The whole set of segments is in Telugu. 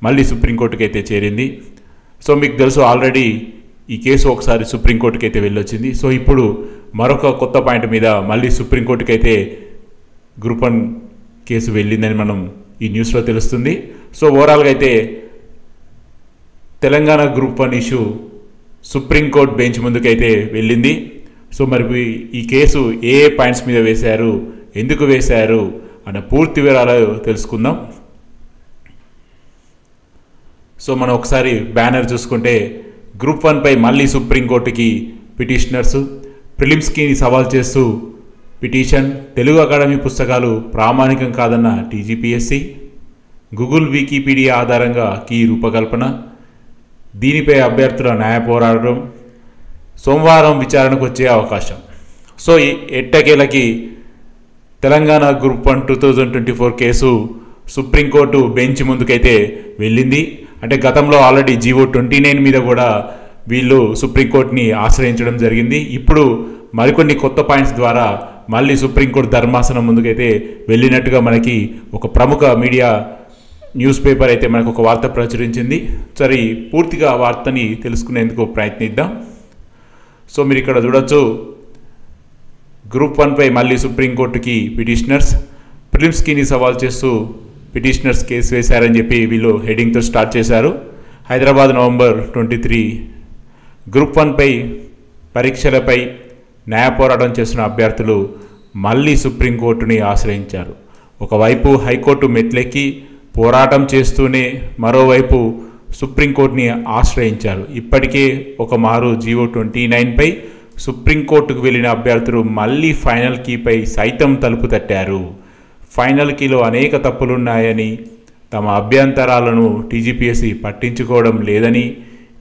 మళ్ళీ సుప్రీంకోర్టుకి అయితే చేరింది. సో మీకు తెలుసు ఆల్రెడీ ఈ కేసు ఒకసారి సుప్రీంకోర్టుకి అయితే వెళ్ళొచ్చింది. సో ఇప్పుడు మరొక కొత్త పాయింట్ మీద మళ్ళీ సుప్రీంకోర్టుకి అయితే గ్రూప్ 1 కేసు వెళ్ళిందని మనం ఈ న్యూస్లో తెలుస్తుంది. సో ఓవరాల్గా అయితే Telangana group 1 issue supreme court bench ముందుకైతే వెళ్ళింది. సో మరి ఈ కేసు ఏ పాయింట్స్ మీద వేశారు, ఎందుకు వేశారు అన్న పూర్తి వివరాలు తెలుసుకుందాం. సో మనం ఒకసారి బ్యానర్ చూసుకుంటే గ్రూప్ 1 పై మళ్ళీ సుప్రీంకోర్టుకి పిటిషనర్స్, ప్రిలిమ్స్కి సవాల్ చేస్తూ పిటిషన్, తెలుగు అకాడమీ పుస్తకాలు ప్రామాణికం కాదన్న టీజీపీఎస్సీ, గూగుల్ వికీపీడియా ఆధారంగా కీ రూపకల్పన, దీనిపై అభ్యర్థుల న్యాయ పోరాటం, సోమవారం విచారణకు వచ్చే అవకాశం. సో ఎట్టకేలకి Telangana group 1 2024 case supreme court bench ముందుకైతే వెళ్ళింది. అంటే గతంలో ఆల్రెడీ జీవో 29 మీద కూడా వీళ్ళు సుప్రీంకోర్టుని ఆశ్రయించడం జరిగింది. ఇప్పుడు మరికొన్ని కొత్త పాయింట్స్ ద్వారా మళ్ళీ సుప్రీంకోర్టు ధర్మాసనం ముందుకైతే వెళ్ళినట్టుగా మనకి ఒక ప్రముఖ మీడియా న్యూస్ పేపర్ అయితే మనకు ఒక వార్త ప్రచురించింది. సరే పూర్తిగా వార్తని తెలుసుకునేందుకు ప్రయత్నిద్దాం. సో మీరు ఇక్కడ చూడొచ్చు, గ్రూప్ 1 పై మళ్ళీ సుప్రీంకోర్టుకి పిటిషనర్స్, ప్రిలిమ్స్కి సవాల్ చేస్తూ పిటిషనర్స్ కేసు వేశారని చెప్పి వీళ్ళు హెడింగ్తో స్టార్ట్ చేశారు. హైదరాబాద్ నవంబర్ 23 గ్రూప్ 1 పై పరీక్షలపై న్యాయ పోరాటం చేస్తున్న అభ్యర్థులు మళ్ళీ సుప్రీంకోర్టుని ఆశ్రయించారు. ఒకవైపు హైకోర్టు మెట్లెక్కి పోరాటం చేస్తూనే మరోవైపు సుప్రీంకోర్టుని ఆశ్రయించారు. ఇప్పటికే ఒక మారు జీవో 29 పై సుప్రీంకోర్టుకు వెళ్ళిన అభ్యర్థులు మళ్ళీ ఫైనల్ కీపై సైతం తలుపు తట్టారు. ఫైనల్ కీలో అనేక తప్పులున్నాయని, తమ అభ్యంతరాలను టీజీపీఎస్సీ పట్టించుకోవడం లేదని,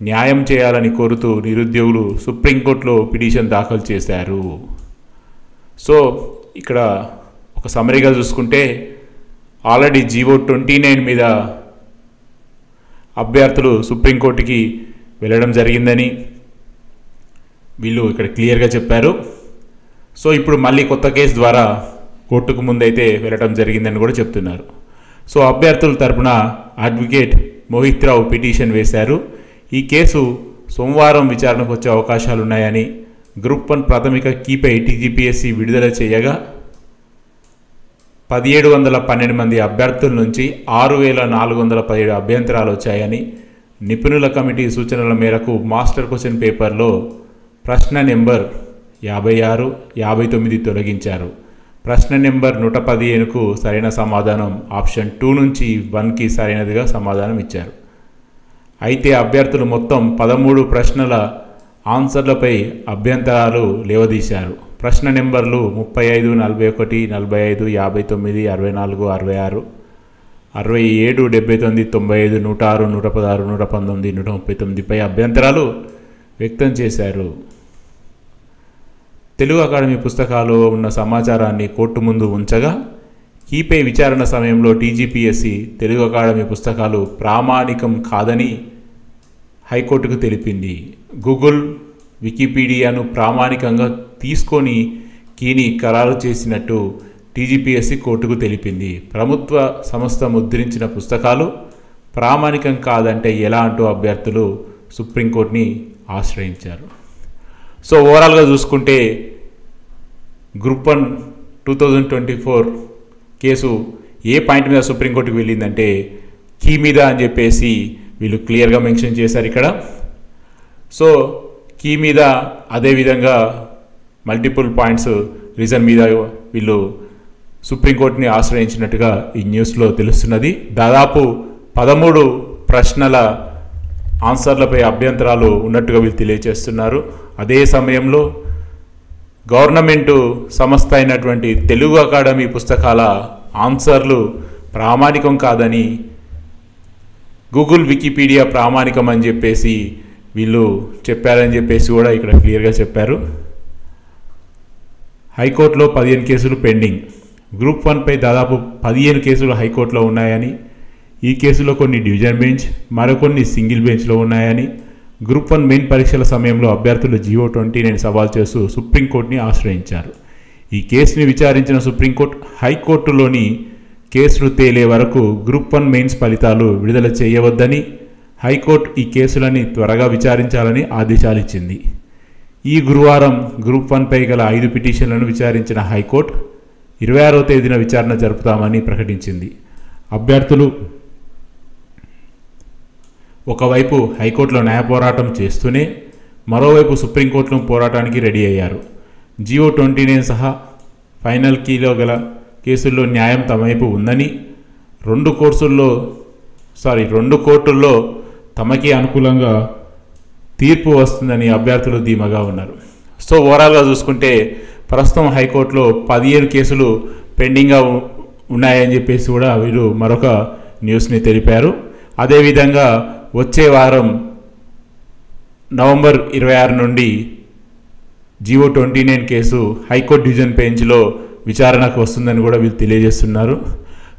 న్యాయం చేయాలని కోరుతూ నిరుద్యోగులు సుప్రీంకోర్టులో పిటిషన్ దాఖలు చేశారు. సో ఇక్కడ ఒక సమరీగా చూసుకుంటే ఆల్రెడీ జీవో 29 మీద అభ్యర్థులు సుప్రీంకోర్టుకి వెళ్ళడం జరిగిందని వీళ్ళు ఇక్కడ క్లియర్గా చెప్పారు. సో ఇప్పుడు మళ్ళీ కొత్త కేసు ద్వారా కోర్టుకు ముందైతే వెళ్ళడం జరిగిందని కూడా చెప్తున్నారు. సో అభ్యర్థుల తరపున అడ్వకేట్ మోహిత్ రావు పిటిషన్ వేశారు. ఈ కేసు సోమవారం విచారణకు వచ్చే అవకాశాలున్నాయని, గ్రూప్ 1 ప్రాథమిక కీపై టీజీపీఎస్సీ విడుదల చేయగా 1712 మంది అభ్యర్థుల నుంచి 6417 అభ్యంతరాలు వచ్చాయని, నిపుణుల కమిటీ సూచనల మేరకు మాస్టర్ క్వశ్చన్ పేపర్లో ప్రశ్న నెంబర్ 56, 59 తొలగించారు. ప్రశ్న నెంబర్ 115కు సరైన సమాధానం ఆప్షన్ 2 నుంచి 1కి సరైనదిగా సమాధానం ఇచ్చారు. అయితే అభ్యర్థులు మొత్తం 13 ప్రశ్నల ఆన్సర్లపై అభ్యంతరాలు లేవదీశారు. ప్రశ్న నెంబర్లు 35, 41, 45, 59, 64, 66, 67, 79, 95, 106, 116, 119, 139పై అభ్యంతరాలు వ్యక్తం చేశారు. తెలుగు అకాడమీ పుస్తకాలు ఉన్న సమాచారాన్ని కోర్టు ముందు ఉంచగా కీపై విచారణ సమయంలో టీజీపీఎస్సీ తెలుగు అకాడమీ పుస్తకాలు ప్రామాణికం కాదని హైకోర్టుకు తెలిపింది. గూగుల్ వికీపీడియాను ప్రామాణికంగా తీసుకొని కీని ఖరారు చేసినట్టు టీజీపీఎస్సీ కోర్టుకు తెలిపింది. ప్రభుత్వ సంస్థ ముద్రించిన పుస్తకాలు ప్రామాణికం కాదంటే ఎలా అంటూ అభ్యర్థులు సుప్రీంకోర్టుని ఆశ్రయించారు. సో ఓవరాల్గా చూసుకుంటే గ్రూప్ 1 2024 కేసు ఏ పాయింట్ మీద సుప్రీంకోర్టుకు వెళ్ళిందంటే కీ మీద అని చెప్పేసి వీళ్ళు క్లియర్గా మెన్షన్ చేశారు ఇక్కడ. సో కీ మీద, అదేవిధంగా మల్టిపుల్ పాయింట్స్ రీజన్ మీద వీళ్ళు సుప్రీంకోర్టుని ఆశ్రయించినట్టుగా ఈ న్యూస్లో తెలుస్తున్నది. దాదాపు 13 ప్రశ్నల ఆన్సర్లపై అభ్యంతరాలు ఉన్నట్టుగా వీళ్ళు తెలియజేస్తున్నారు. అదే సమయంలో గవర్నమెంటు సంస్థ అయినటువంటి తెలుగు అకాడమీ పుస్తకాల ఆన్సర్లు ప్రామాణికం కాదని, గూగుల్ వికీపీడియా ప్రామాణికం అని చెప్పేసి వీళ్ళు చెప్పారని చెప్పేసి కూడా ఇక్కడ క్లియర్గా చెప్పారు. హైకోర్టులో 15 కేసులు పెండింగ్. గ్రూప్ 1 పై దాదాపు 15 కేసులు హైకోర్టులో ఉన్నాయని, ఈ కేసులో కొన్ని డివిజన్ బెంచ్, మరికొన్ని సింగిల్ బెంచ్లో ఉన్నాయని, గ్రూప్ 1 మెయిన్ పరీక్షల సమయంలో అభ్యర్థులు జీవో 29 సవాల్ చేస్తూ సుప్రీంకోర్టుని ఆశ్రయించారు. ఈ కేసుని విచారించిన సుప్రీంకోర్టు హైకోర్టులోని కేసులు తేలే వరకు గ్రూప్ 1 మెయిన్స్ ఫలితాలు విడుదల చేయవద్దని హైకోర్టు ఈ కేసులని త్వరగా విచారించాలని ఆదేశాలిచ్చింది. ఈ గురువారం గ్రూప్ 1పై గల 5 పిటిషన్లను విచారించిన హైకోర్టు 26వ తేదీన విచారణ జరుపుతామని ప్రకటించింది. అభ్యర్థులు ఒకవైపు హైకోర్టులో న్యాయ పోరాటం చేస్తూనే మరోవైపు సుప్రీంకోర్టులో పోరాటానికి రెడీ అయ్యారు. జియో 29 సహా ఫైనల్ కీలో గల కేసుల్లో న్యాయం తమ వైపు ఉందని రెండు కోర్టుల్లో తమకి అనుకూలంగా తీర్పు వస్తుందని అభ్యర్థులు ధీమాగా ఉన్నారు. సో ఓవరాల్గా చూసుకుంటే ప్రస్తుతం హైకోర్టులో 15 కేసులు పెండింగ్గా ఉన్నాయని చెప్పేసి కూడా వీరు మరొక న్యూస్ని తెలిపారు. అదేవిధంగా వచ్చే వారం నవంబర్ 26 నుండి జియో 29 కేసు హైకోర్టు డివిజన్ బెంచ్లో విచారణకు వస్తుందని కూడా వీళ్ళు తెలియజేస్తున్నారు.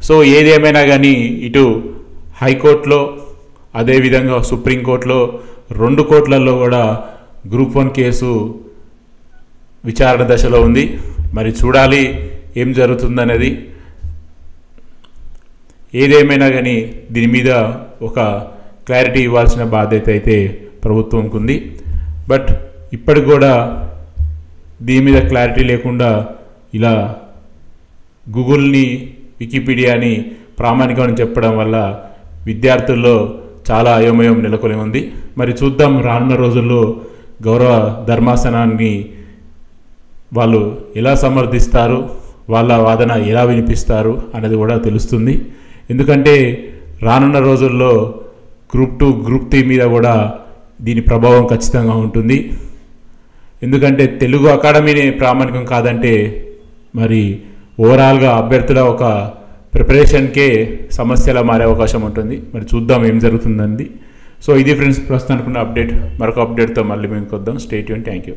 సో ఏదేమైనా కానీ ఇటు హైకోర్టులో అదేవిధంగా సుప్రీంకోర్టులో 2 కోర్టులలో కూడా గ్రూప్ 1 కేసు విచారణ దశలో ఉంది. మరి చూడాలి ఏం జరుగుతుందనేది. ఏదేమైనా కానీ దీని మీద ఒక క్లారిటీ ఇవ్వాల్సిన బాధ్యత అయితే ప్రభుత్వంకు ఉంది. బట్ ఇప్పటికి కూడా దీని మీద క్లారిటీ లేకుండా ఇలా గూగుల్ని వికీపీడియాని ప్రామాణికమని చెప్పడం వల్ల విద్యార్థుల్లో చాలా అయోమయం నెలకొని ఉంది. మరి చూద్దాం రానున్న రోజుల్లో గౌరవ ధర్మాసనాన్ని వాళ్ళు ఎలా సమర్థిస్తారు, వాళ్ళ వాదన ఎలా వినిపిస్తారు అనేది కూడా తెలుస్తుంది. ఎందుకంటే రానున్న రోజుల్లో గ్రూప్ 2 గ్రూప్ 3 మీద కూడా దీని ప్రభావం ఖచ్చితంగా ఉంటుంది. ఎందుకంటే తెలుగు అకాడమీని ప్రామాణికం కాదంటే మరి ఓవరాల్గా అభ్యర్థుల ఒక ప్రిపరేషన్కే సమస్యలా మారే అవకాశం ఉంటుంది. మరి చూద్దాం ఏం జరుగుతుందండి. సో ఇది ఫ్రెండ్స్ ప్రస్తుతానికి ఉన్న అప్డేట్. మరొక అప్డేట్తో మళ్ళీ మేము కొద్దాం. Stay tune. Thank you.